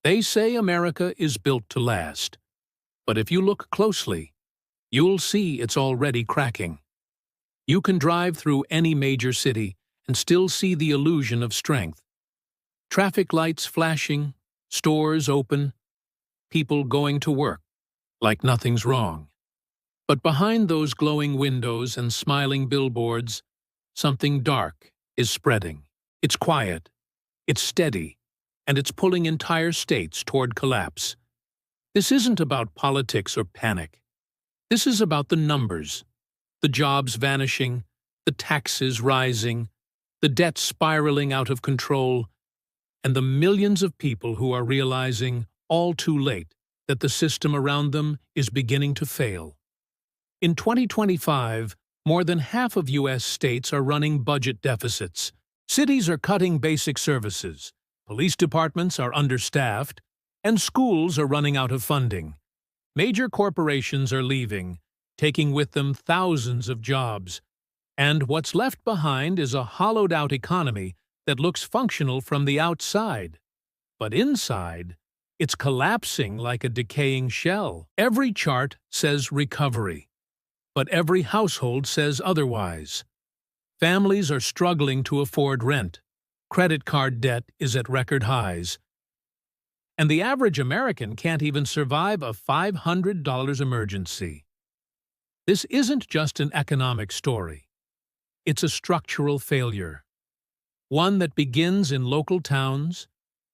They say America is built to last, but if you look closely, you'll see it's already cracking. You can drive through any major city and still see the illusion of strength. Traffic lights flashing, stores open, people going to work like nothing's wrong. But behind those glowing windows and smiling billboards, something dark is spreading. It's quiet, it's steady, and it's pulling entire states toward collapse. This isn't about politics or panic. This is about the numbers, the jobs vanishing, the taxes rising, the debt spiraling out of control, and the millions of people who are realizing, all too late, that the system around them is beginning to fail. In 2025, more than half of U.S. states are running budget deficits. Cities are cutting basic services, police departments are understaffed, and schools are running out of funding. Major corporations are leaving, taking with them thousands of jobs. And what's left behind is a hollowed-out economy that looks functional from the outside. But inside, it's collapsing like a decaying shell. Every chart says recovery, but every household says otherwise. Families are struggling to afford rent. Credit card debt is at record highs. And the average American can't even survive a $500 emergency. This isn't just an economic story. It's a structural failure. One that begins in local towns,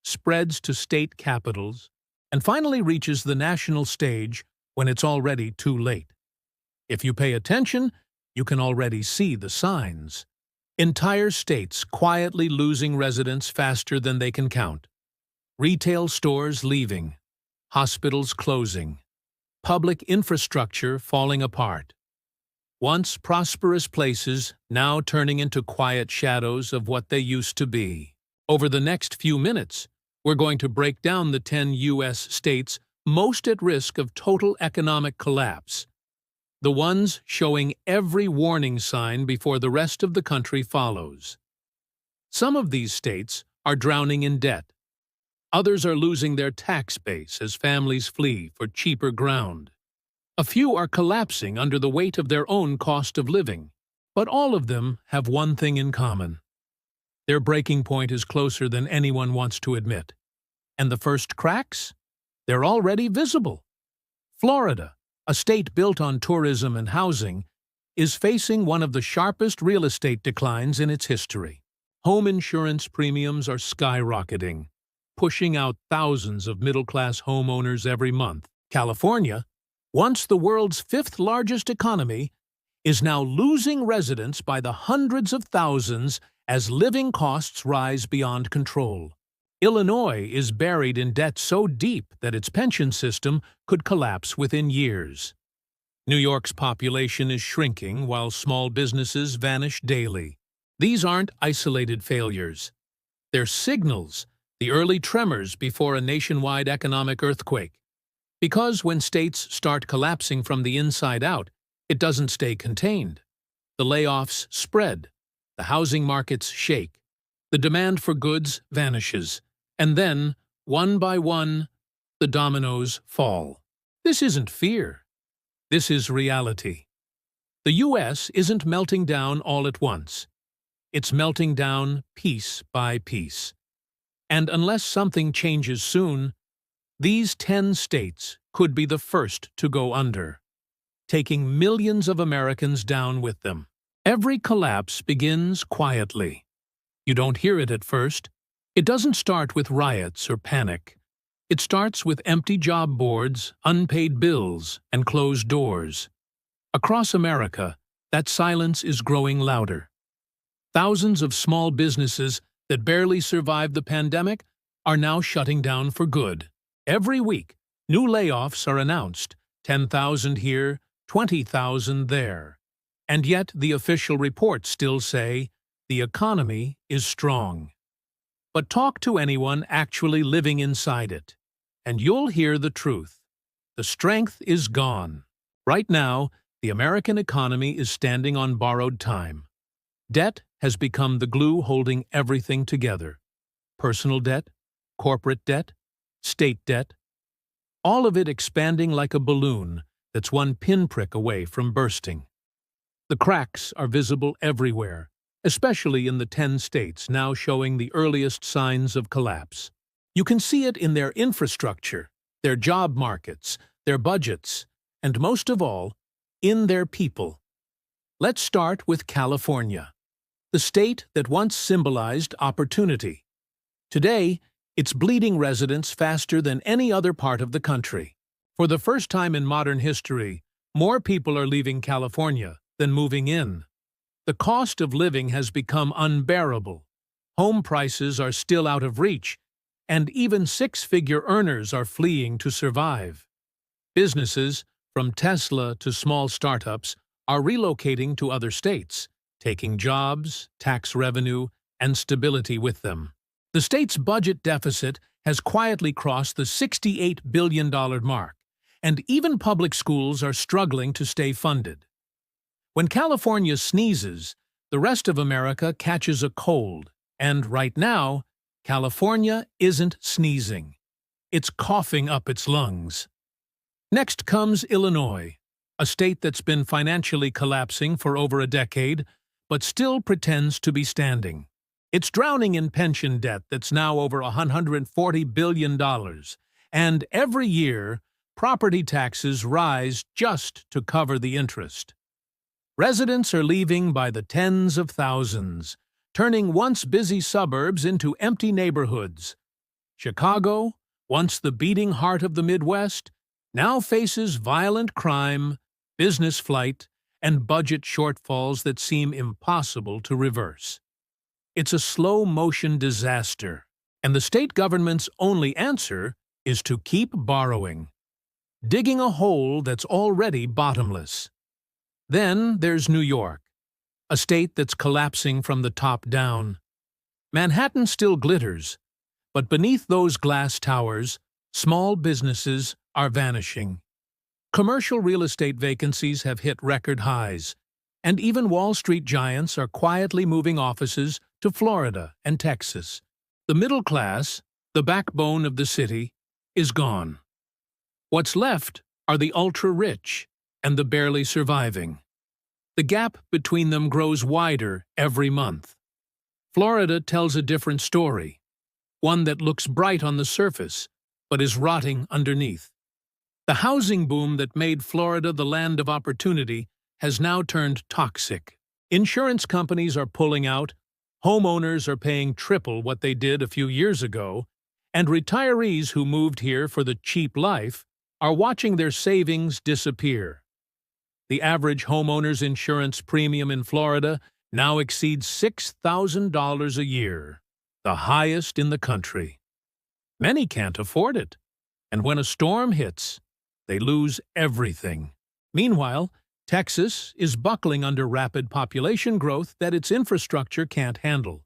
spreads to state capitals, and finally reaches the national stage when it's already too late. If you pay attention, you can already see the signs. Entire states quietly losing residents faster than they can count. Retail stores leaving, hospitals closing, public infrastructure falling apart. Once prosperous places now turning into quiet shadows of what they used to be. Over the next few minutes, we're going to break down the 10 U.S. states most at risk of total economic collapse. The ones showing every warning sign before the rest of the country follows. Some of these states are drowning in debt. Others are losing their tax base as families flee for cheaper ground. A few are collapsing under the weight of their own cost of living. But all of them have one thing in common. Their breaking point is closer than anyone wants to admit. And the first cracks? They're already visible. Florida, a state built on tourism and housing, is facing one of the sharpest real estate declines in its history. Home insurance premiums are skyrocketing, pushing out thousands of middle-class homeowners every month. California, once the world's fifth-largest economy, is now losing residents by the hundreds of thousands as living costs rise beyond control. Illinois is buried in debt so deep that its pension system could collapse within years. New York's population is shrinking while small businesses vanish daily. These aren't isolated failures. They're signals, the early tremors before a nationwide economic earthquake. Because when states start collapsing from the inside out, it doesn't stay contained. The layoffs spread, the housing markets shake, the demand for goods vanishes, and then, one by one, the dominoes fall. This isn't fear. This is reality. The U.S. isn't melting down all at once. It's melting down piece by piece. And unless something changes soon, these 10 states could be the first to go under, taking millions of Americans down with them. Every collapse begins quietly. You don't hear it at first. It doesn't start with riots or panic. It starts with empty job boards, unpaid bills, and closed doors. Across America, that silence is growing louder. Thousands of small businesses that barely survived the pandemic are now shutting down for good. Every week, new layoffs are announced, 10,000 here, 20,000 there. And yet the official reports still say the economy is strong. But talk to anyone actually living inside it, and you'll hear the truth. The strength is gone. Right now, the American economy is standing on borrowed time. Debt has become the glue holding everything together. Personal debt, corporate debt, state debt, all of it expanding like a balloon that's one pinprick away from bursting. The cracks are visible everywhere, especially in the 10 states now showing the earliest signs of collapse. You can see it in their infrastructure, their job markets, their budgets, and most of all, in their people. Let's start with California, the state that once symbolized opportunity. Today, it's bleeding residents faster than any other part of the country. For the first time in modern history, more people are leaving California than moving in. The cost of living has become unbearable. Home prices are still out of reach, and even six-figure earners are fleeing to survive. Businesses, from Tesla to small startups, are relocating to other states, taking jobs, tax revenue, and stability with them. The state's budget deficit has quietly crossed the $68 billion mark, and even public schools are struggling to stay funded. When California sneezes, the rest of America catches a cold, and right now, California isn't sneezing. It's coughing up its lungs. Next comes Illinois, a state that's been financially collapsing for over a decade, but still pretends to be standing. It's drowning in pension debt that's now over $140 billion, and every year, property taxes rise just to cover the interest. Residents are leaving by the tens of thousands, turning once busy suburbs into empty neighborhoods. Chicago, once the beating heart of the Midwest, now faces violent crime, business flight, and budget shortfalls that seem impossible to reverse. It's a slow-motion disaster, and the state government's only answer is to keep borrowing, digging a hole that's already bottomless. Then there's New York, a state that's collapsing from the top down. Manhattan still glitters, but beneath those glass towers, small businesses are vanishing. Commercial real estate vacancies have hit record highs, and even Wall Street giants are quietly moving offices to Florida and Texas. The middle class, the backbone of the city, is gone. What's left are the ultra-rich and the barely surviving. The gap between them grows wider every month. Florida tells a different story, one that looks bright on the surface, but is rotting underneath. The housing boom that made Florida the land of opportunity has now turned toxic. Insurance companies are pulling out, homeowners are paying triple what they did a few years ago, and retirees who moved here for the cheap life are watching their savings disappear. The average homeowner's insurance premium in Florida now exceeds $6,000 a year, the highest in the country. Many can't afford it, and when a storm hits, they lose everything. Meanwhile, Texas is buckling under rapid population growth that its infrastructure can't handle.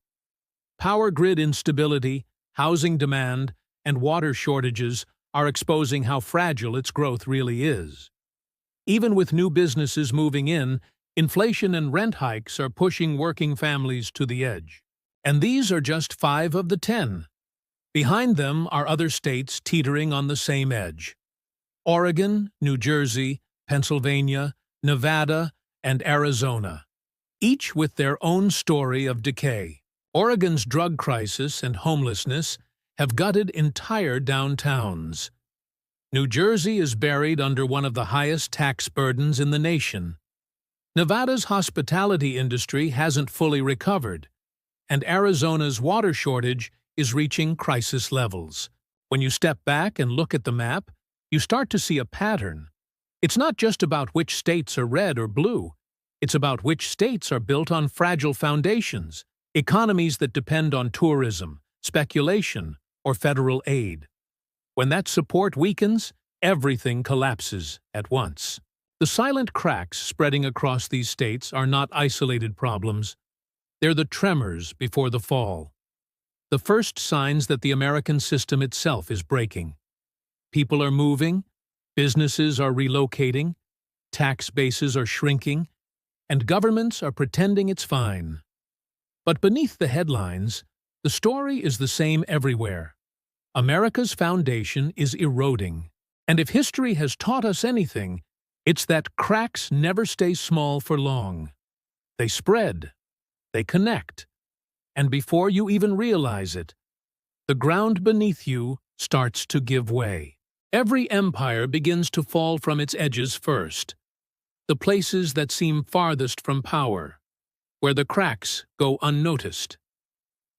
Power grid instability, housing demand, and water shortages are exposing how fragile its growth really is. Even with new businesses moving in, inflation and rent hikes are pushing working families to the edge. And these are just 5 of the 10. Behind them are other states teetering on the same edge. Oregon, New Jersey, Pennsylvania, Nevada, and Arizona, each with their own story of decay. Oregon's drug crisis and homelessness have gutted entire downtowns. New Jersey is buried under one of the highest tax burdens in the nation. Nevada's hospitality industry hasn't fully recovered, and Arizona's water shortage is reaching crisis levels. When you step back and look at the map, you start to see a pattern. It's not just about which states are red or blue. It's about which states are built on fragile foundations, economies that depend on tourism, speculation, or federal aid. When that support weakens, everything collapses at once. The silent cracks spreading across these states are not isolated problems. They're the tremors before the fall. The first signs that the American system itself is breaking. People are moving, businesses are relocating, tax bases are shrinking, and governments are pretending it's fine. But beneath the headlines, the story is the same everywhere. America's foundation is eroding. And if history has taught us anything, it's that cracks never stay small for long. They spread, they connect, and before you even realize it, the ground beneath you starts to give way. Every empire begins to fall from its edges first, the places that seem farthest from power, where the cracks go unnoticed.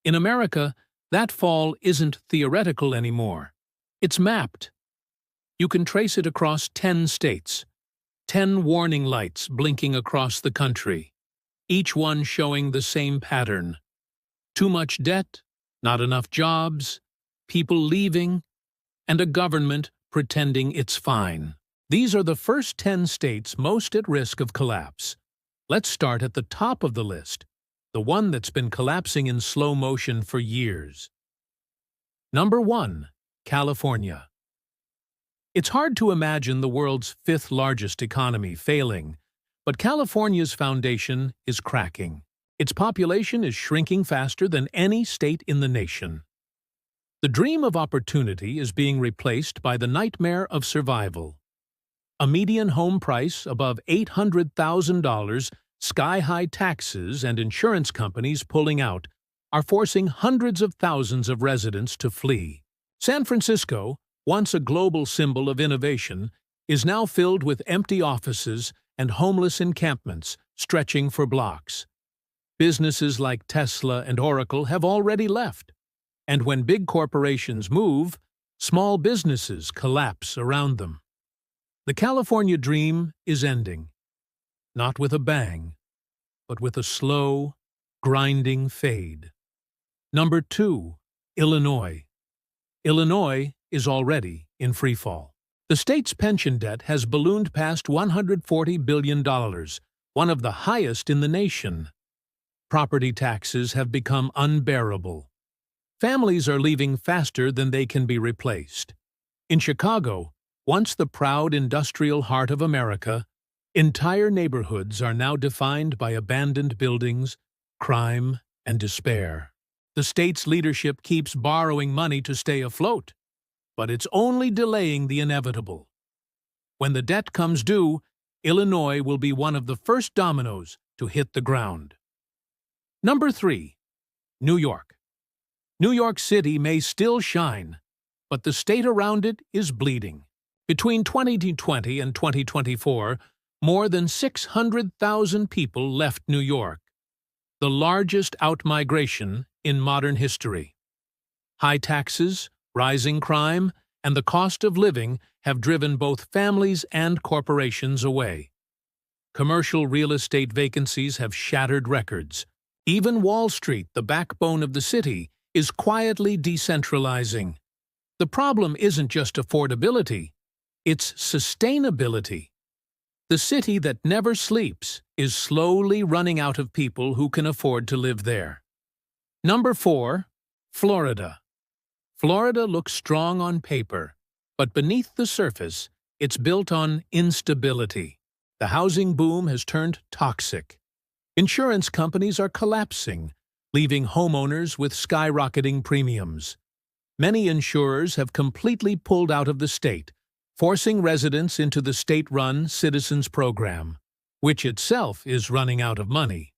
In America, that fall isn't theoretical anymore. It's mapped. You can trace it across 10 states, 10 warning lights blinking across the country, each one showing the same pattern. Too much debt, not enough jobs, people leaving, and a government pretending it's fine. These are the first 10 states most at risk of collapse. Let's start at the top of the list, the one that's been collapsing in slow motion for years. Number 1. California. It's hard to imagine the world's 5th largest economy failing, but California's foundation is cracking. Its population is shrinking faster than any state in the nation. The dream of opportunity is being replaced by the nightmare of survival. A median home price above $800,000, sky-high taxes, and insurance companies pulling out are forcing hundreds of thousands of residents to flee. San Francisco, once a global symbol of innovation, is now filled with empty offices and homeless encampments stretching for blocks. Businesses like Tesla and Oracle have already left. And when big corporations move, small businesses collapse around them. The California dream is ending, not with a bang, but with a slow, grinding fade. Number 2. Illinois. Illinois is already in freefall. The state's pension debt has ballooned past $140 billion, one of the highest in the nation. Property taxes have become unbearable. Families are leaving faster than they can be replaced. In Chicago, once the proud industrial heart of America, entire neighborhoods are now defined by abandoned buildings, crime, and despair. The state's leadership keeps borrowing money to stay afloat, but it's only delaying the inevitable. When the debt comes due, Illinois will be one of the first dominos to hit the ground. Number 3. New York. New York City may still shine, but the state around it is bleeding. Between 2020 and 2024, more than 600,000 people left New York, the largest outmigration in modern history. High taxes, rising crime, and the cost of living have driven both families and corporations away. Commercial real estate vacancies have shattered records. Even Wall Street, the backbone of the city, is quietly decentralizing. The problem isn't just affordability, it's sustainability. The city that never sleeps is slowly running out of people who can afford to live there. Number 4. Florida. Florida looks strong on paper, but beneath the surface, it's built on instability. The housing boom has turned toxic. Insurance companies are collapsing, leaving homeowners with skyrocketing premiums. Many insurers have completely pulled out of the state, forcing residents into the state-run Citizens Program, which itself is running out of money.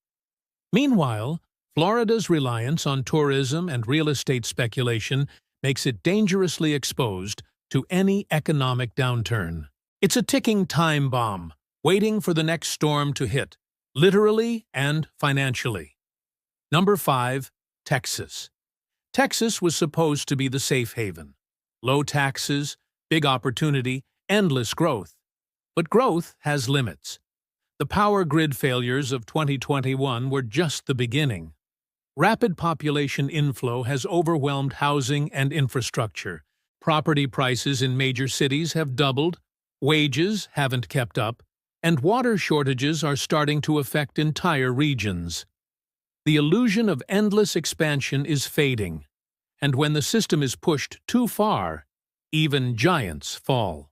Meanwhile, Florida's reliance on tourism and real estate speculation makes it dangerously exposed to any economic downturn. It's a ticking time bomb, waiting for the next storm to hit, literally and financially. Number 5. Texas. Texas was supposed to be the safe haven. Low taxes, big opportunity, endless growth. But growth has limits. The power grid failures of 2021 were just the beginning. Rapid population inflow has overwhelmed housing and infrastructure. Property prices in major cities have doubled, wages haven't kept up, and water shortages are starting to affect entire regions. The illusion of endless expansion is fading, and when the system is pushed too far, even giants fall.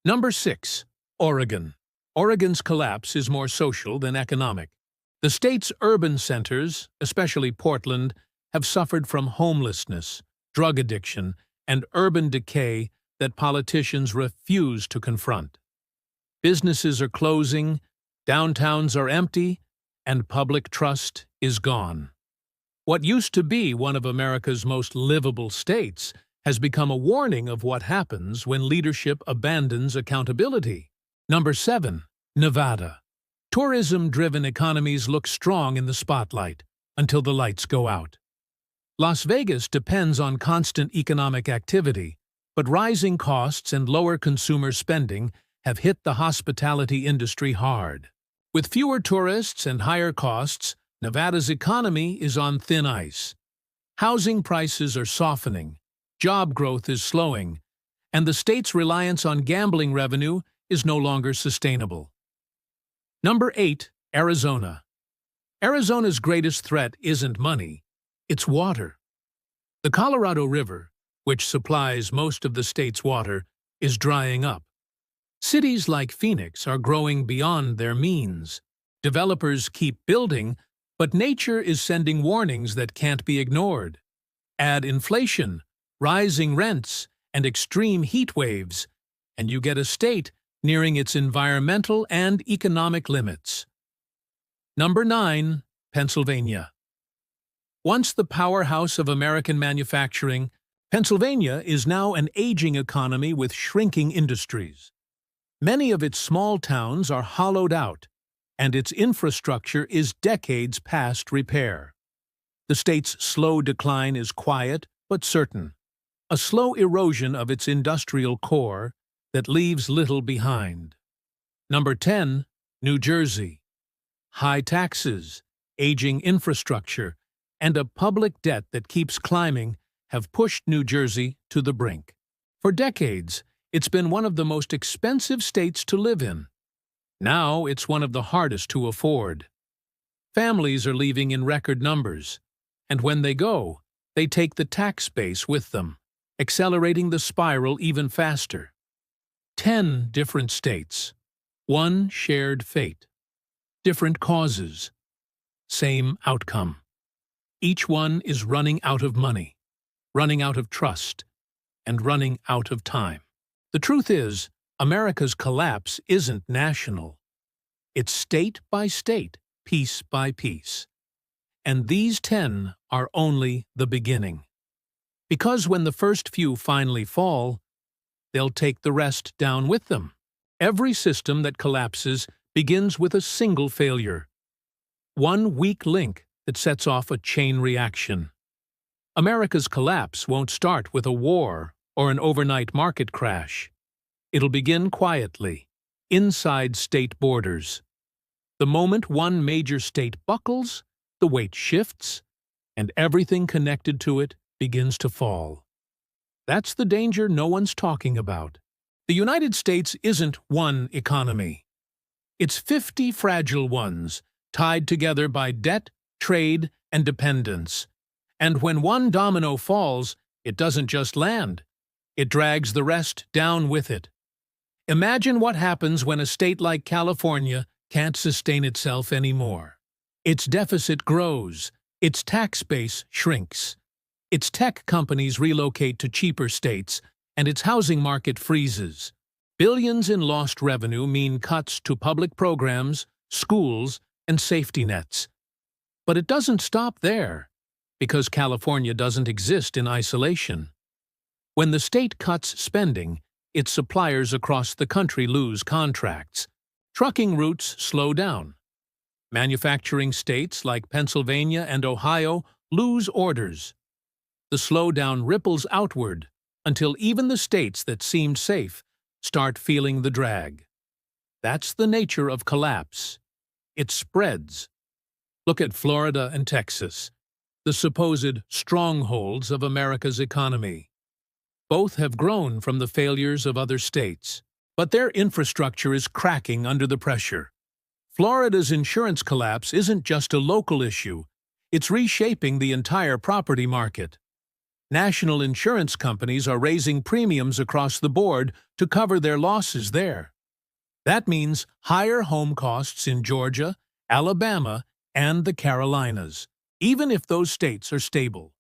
Number 6. Oregon. Oregon's collapse is more social than economic. The state's urban centers, especially Portland, have suffered from homelessness, drug addiction, and urban decay that politicians refuse to confront. Businesses are closing, downtowns are empty, and public trust is gone. What used to be one of America's most livable states has become a warning of what happens when leadership abandons accountability. Number 7. Nevada. Tourism-driven economies look strong in the spotlight until the lights go out. Las Vegas depends on constant economic activity, but rising costs and lower consumer spending have hit the hospitality industry hard. With fewer tourists and higher costs, Nevada's economy is on thin ice. Housing prices are softening, job growth is slowing, and the state's reliance on gambling revenue is no longer sustainable. Number 8. Arizona. Arizona's greatest threat isn't money, it's water. The Colorado River, which supplies most of the state's water, is drying up. Cities like Phoenix are growing beyond their means. Developers keep building, but nature is sending warnings that can't be ignored. Add inflation, rising rents, and extreme heat waves, and you get a state nearing its environmental and economic limits. Number 9. Pennsylvania. Once the powerhouse of American manufacturing, Pennsylvania is now an aging economy with shrinking industries. Many of its small towns are hollowed out, and its infrastructure is decades past repair. The state's slow decline is quiet but certain, a slow erosion of its industrial core that leaves little behind. Number 10. New Jersey. High taxes, aging infrastructure, and a public debt that keeps climbing have pushed New Jersey to the brink. For decades, it's been one of the most expensive states to live in. Now it's one of the hardest to afford. Families are leaving in record numbers, and when they go, they take the tax base with them, accelerating the spiral even faster. 10 different states. One shared fate. Different causes. Same outcome. Each one is running out of money, running out of trust, and running out of time. The truth is, America's collapse isn't national. It's state by state, piece by piece. And these 10 are only the beginning. Because when the first few finally fall, they'll take the rest down with them. Every system that collapses begins with a single failure. One weak link that sets off a chain reaction. America's collapse won't start with a war or an overnight market crash. It'll begin quietly, inside state borders. The moment one major state buckles, the weight shifts, and everything connected to it begins to fall. That's the danger no one's talking about. The United States isn't one economy. It's 50 fragile ones, tied together by debt, trade, and dependence. And when one domino falls, it doesn't just land. It drags the rest down with it. Imagine what happens when a state like California can't sustain itself anymore. Its deficit grows, its tax base shrinks, its tech companies relocate to cheaper states, and its housing market freezes. Billions in lost revenue mean cuts to public programs, schools, and safety nets. But it doesn't stop there, because California doesn't exist in isolation. When the state cuts spending, its suppliers across the country lose contracts. Trucking routes slow down. Manufacturing states like Pennsylvania and Ohio lose orders. The slowdown ripples outward until even the states that seemed safe start feeling the drag. That's the nature of collapse. It spreads. Look at Florida and Texas, the supposed strongholds of America's economy. Both have grown from the failures of other states, but their infrastructure is cracking under the pressure. Florida's insurance collapse isn't just a local issue, it's reshaping the entire property market. National insurance companies are raising premiums across the board to cover their losses there. That means higher home costs in Georgia, Alabama, and the Carolinas, even if those states are stable.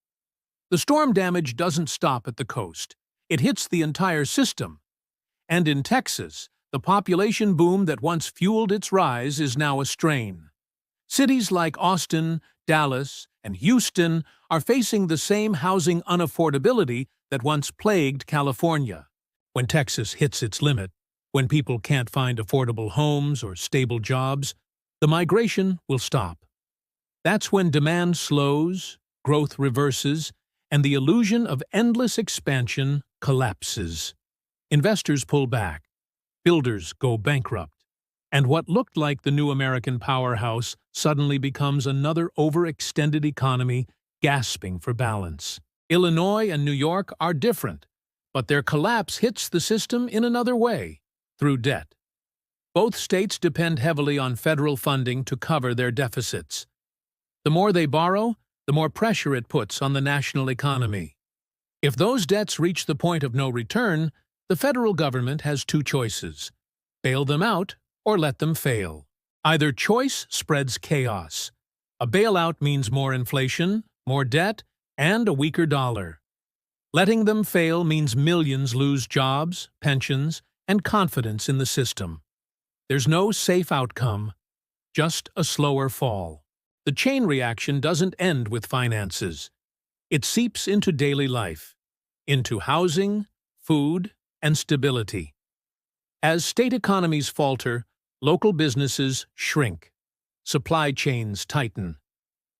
The storm damage doesn't stop at the coast. It hits the entire system. And in Texas, the population boom that once fueled its rise is now a strain. Cities like Austin, Dallas, and Houston are facing the same housing unaffordability that once plagued California. When Texas hits its limit, when people can't find affordable homes or stable jobs, the migration will stop. That's when demand slows, growth reverses, and the illusion of endless expansion collapses. Investors pull back, builders go bankrupt, and what looked like the new American powerhouse suddenly becomes another overextended economy gasping for balance. Illinois and New York are different, but their collapse hits the system in another way, through debt. Both states depend heavily on federal funding to cover their deficits. The more they borrow, the more pressure it puts on the national economy. If those debts reach the point of no return, the federal government has two choices: bail them out or let them fail. Either choice spreads chaos. A bailout means more inflation, more debt, and a weaker dollar. Letting them fail means millions lose jobs, pensions, and confidence in the system. There's no safe outcome, just a slower fall. The chain reaction doesn't end with finances. It seeps into daily life, into housing, food, and stability. As state economies falter, local businesses shrink. Supply chains tighten.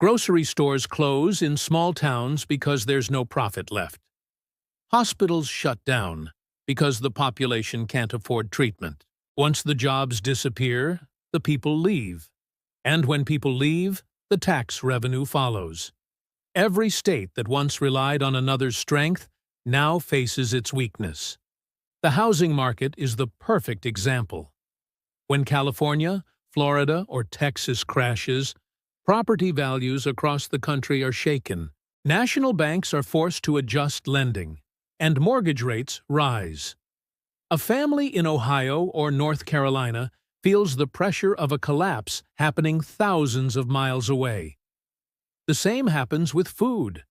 Grocery stores close in small towns because there's no profit left. Hospitals shut down because the population can't afford treatment. Once the jobs disappear, the people leave. And when people leave, the tax revenue follows. Every state that once relied on another's strength now faces its weakness. The housing market is the perfect example. When California, Florida, or Texas crashes, property values across the country are shaken. National banks are forced to adjust lending, and mortgage rates rise. A family in Ohio or North Carolina feels the pressure of a collapse happening thousands of miles away. The same happens with food.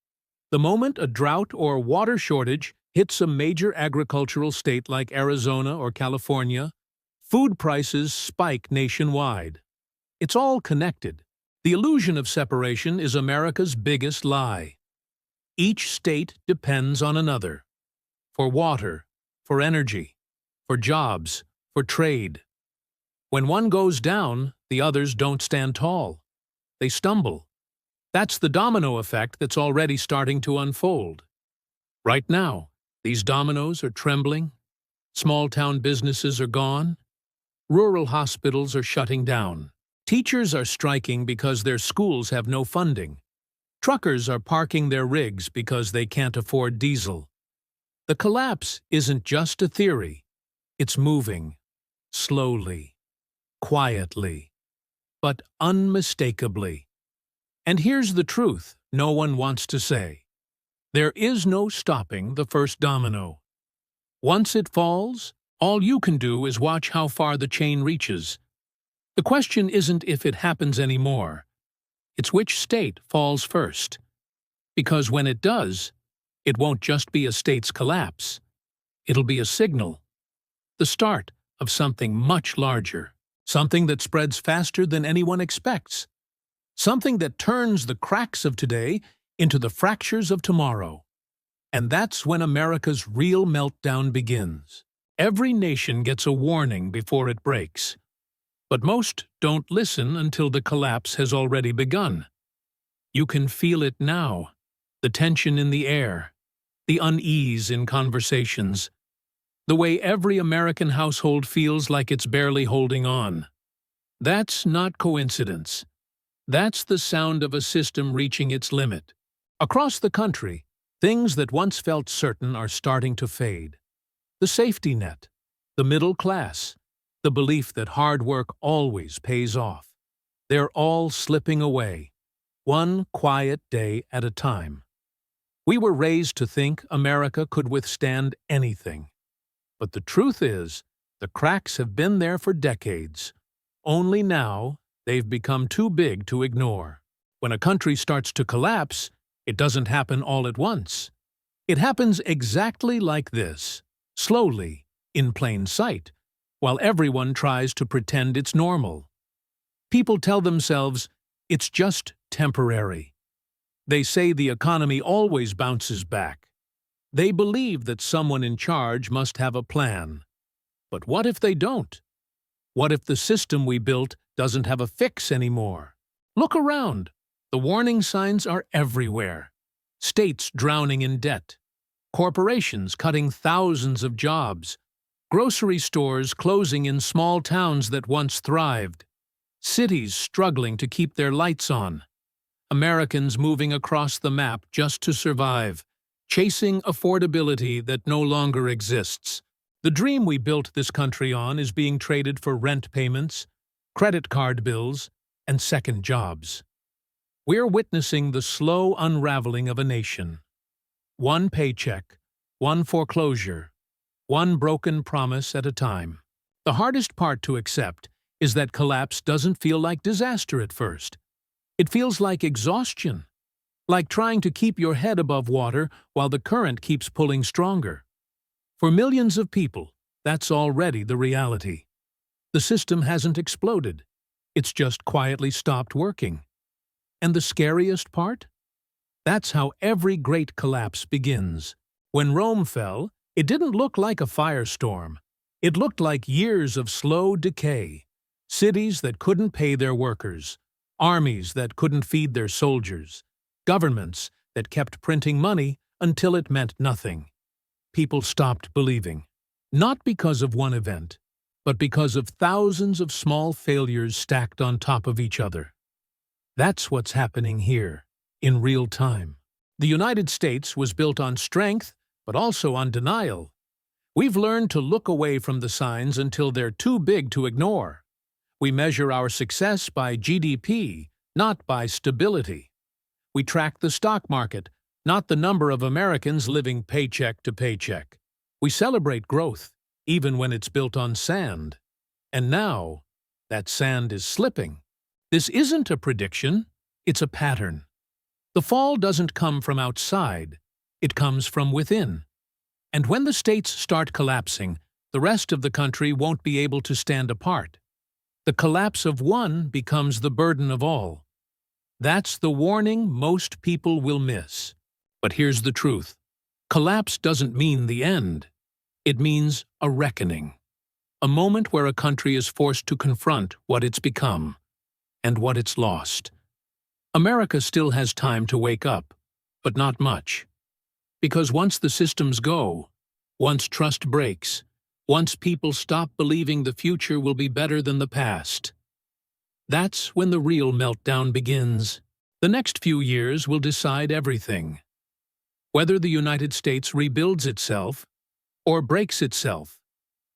The moment a drought or water shortage hits a major agricultural state like Arizona or California, food prices spike nationwide. It's all connected. The illusion of separation is America's biggest lie. Each state depends on another. For water, for energy, for jobs, for trade. When one goes down, the others don't stand tall. They stumble. That's the domino effect that's already starting to unfold. Right now, these dominoes are trembling. Small-town businesses are gone. Rural hospitals are shutting down. Teachers are striking because their schools have no funding. Truckers are parking their rigs because they can't afford diesel. The collapse isn't just a theory. It's moving, slowly, quietly, but unmistakably. And here's the truth no one wants to say. There is no stopping the first domino. Once it falls, all you can do is watch how far the chain reaches. The question isn't if it happens anymore. It's which state falls first. Because when it does, it won't just be a state's collapse. It'll be a signal. The start of something much larger. Something that spreads faster than anyone expects. Something that turns the cracks of today into the fractures of tomorrow. And that's when America's real meltdown begins. Every nation gets a warning before it breaks. But most don't listen until the collapse has already begun. You can feel it now, the tension in the air, the unease in conversations, the way every American household feels like it's barely holding on. That's not coincidence. That's the sound of a system reaching its limit. Across the country, things that once felt certain are starting to fade. The safety net, the middle class, the belief that hard work always pays off. They're all slipping away, one quiet day at a time. We were raised to think America could withstand anything. But the truth is, the cracks have been there for decades. Only now, they've become too big to ignore. When a country starts to collapse, It doesn't happen all at once. It happens exactly like this, slowly, in plain sight, while everyone tries to pretend it's normal. People tell themselves it's just temporary. They say the economy always bounces back. They believe that someone in charge must have a plan. But what if they don't? What if the system we built doesn't have a fix anymore? Look around. The warning signs are everywhere. States drowning in debt. Corporations cutting thousands of jobs. Grocery stores closing in small towns that once thrived. Cities struggling to keep their lights on. Americans moving across the map just to survive, chasing affordability that no longer exists. The dream we built this country on is being traded for rent payments, credit card bills, and second jobs. We're witnessing the slow unraveling of a nation. One paycheck, one foreclosure, one broken promise at a time. The hardest part to accept is that collapse doesn't feel like disaster at first. It feels like exhaustion, like trying to keep your head above water while the current keeps pulling stronger. For millions of people, that's already the reality. The system hasn't exploded. It's just quietly stopped working. And the scariest part? That's how every great collapse begins. When Rome fell, it didn't look like a firestorm. It looked like years of slow decay. Cities that couldn't pay their workers, armies that couldn't feed their soldiers, governments that kept printing money until it meant nothing. People stopped believing, not because of one event, but because of thousands of small failures stacked on top of each other. That's what's happening here, in real time. The United States was built on strength, but also on denial. We've learned to look away from the signs until they're too big to ignore. We measure our success by GDP, not by stability. We track the stock market, not the number of Americans living paycheck to paycheck. We celebrate growth, even when it's built on sand. And now, that sand is slipping. This isn't a prediction, it's a pattern. The fall doesn't come from outside, it comes from within. And when the states start collapsing, the rest of the country won't be able to stand apart. The collapse of one becomes the burden of all. That's the warning most people will miss. But here's the truth. Collapse doesn't mean the end. It means a reckoning. A moment where a country is forced to confront what it's become and what it's lost. America still has time to wake up, but not much. Because once the systems go, once trust breaks, once people stop believing the future will be better than the past, that's when the real meltdown begins. The next few years will decide everything. Whether the United States rebuilds itself or breaks itself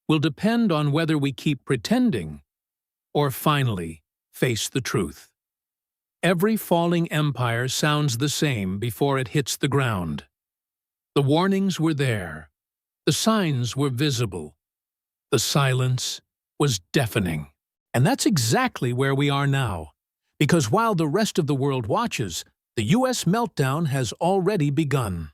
will depend on whether we keep pretending or finally face the truth. Every falling empire sounds the same before it hits the ground. The warnings were there. The signs were visible. The silence was deafening. And that's exactly where we are now. Because while the rest of the world watches, the U.S. meltdown has already begun.